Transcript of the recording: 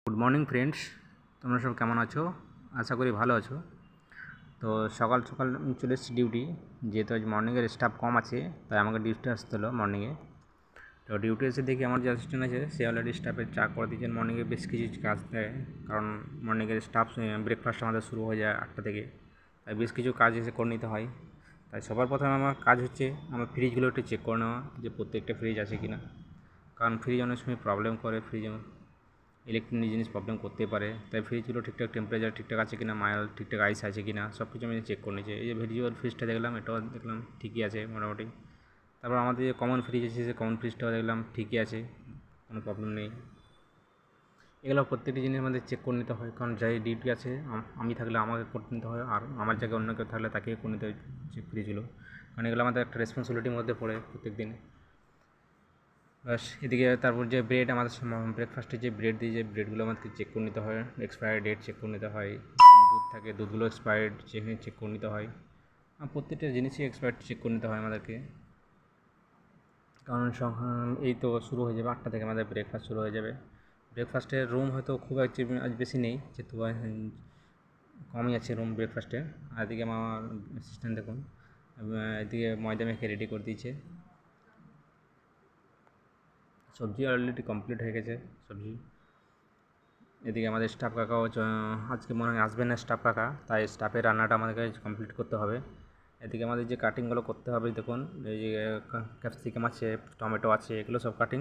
Good morning friends, তোমরা সব কেমন আছো? আশা করি ভালো আছো। তো সকাল সকাল চলে এসেছি ডিউটি, যেহেতু আজ মর্নিংয়ের স্টাফ কম আছে তাই আমাকে ডিউটি আসতে হলো মর্নিংয়ে। তো ডিউটি এসে দেখি আমার যে অ্যাসিস্ট্যান্ট আছে সে অলরেডি স্টাফের চা করে দিয়েছেন। মর্নিংয়ে বেশ কিছু কাজ দেয়, কারণ মর্নিংয়ের স্টাফ ব্রেকফাস্ট আমাদের শুরু হয়ে যায় 8টা থেকে, তাই বেশ কিছু কাজ এসে করে নিতে হয়। তাই সবার প্রথমে আমার কাজ হচ্ছে আমার ফ্রিজগুলো একটু চেক করে নেওয়া, যে প্রত্যেকটা ফ্রিজ আছে কি না, কারণ ফ্রিজ অনেক সময় প্রবলেম করে, ফ্রিজ ইলেকট্রনিক জিনিস প্রবলেম করতে পারে। তাই ফ্রিজগুলো ঠিকঠাক টেম্পারেচার ঠিকঠাক আছে কিনা, মায়াল ঠিকঠাক আইস আছে কিনা, সব কিছু আমি চেক করে নিয়েছি। এই যে ভেরিজুয়াল ফ্রিজটা দেখলাম, এটাও দেখলাম ঠিকই আছে মোটামুটি। তারপর আমাদের যে কমন ফ্রিজ আছে সে কমন ফ্রিজটাও দেখলাম ঠিকই আছে, কোনো প্রবলেম নেই। এগুলো প্রত্যেকটি জিনিস আমাদের চেক করে নিতে হয়, কারণ যাই ডিউটি আছে আমি থাকলে আমাকে করে নিতে হয়, আর আমার জায়গায় অন্য কেউ থাকলে তাকে করে নিতে হয় চেক ফ্রিজগুলো, কারণ এগুলো আমাদের একটা রেসপন্সিবিলিটির মধ্যে পড়ে প্রত্যেক দিন। বাস এদিকে তারপর যে ব্রেড আমাদের ব্রেকফাস্টে যে ব্রেড দিয়ে, যে ব্রেডগুলো আমাদেরকে চেক করে নিতে হয়, এক্সপায়ারি ডেট চেক করে নিতে হয়। দুধ থাকে, দুধগুলো এক্সপায়ার্ড চেক করে নিতে হয়। প্রত্যেকটা জিনিসই এক্সপায়ার্ড চেক করে নিতে হয় আমাদেরকে, কারণ এই তো শুরু হয়ে যাবে 8টা থেকে আমাদের ব্রেকফাস্ট শুরু হয়ে যাবে। ব্রেকফাস্টের রুম হয়তো খুব একটা আজ বেশি নেই, যেহেতু কমই আছে রুম ব্রেকফাস্টে। আর এদিকে আমার অ্যাসিস্ট্যান্ট দেখুন এদিকে ময়দা মেখে রেডি করে দিয়েছে। সবজি অলরেডি কমপ্লিট হয়ে গেছে সবজি। এদিকে আমাদের স্টাফ কাকাও আজকে মনে হয় আসবে না স্টাফ কাকা, তাই স্টাফের রান্নাটা আমাদেরকে কমপ্লিট করতে হবে। এদিকে আমাদের যে কাটিংগুলো করতে হবে দেখুন, এই যে ক্যাপসিকাম আছে, টমেটো আছে, এগুলো সব কাটিং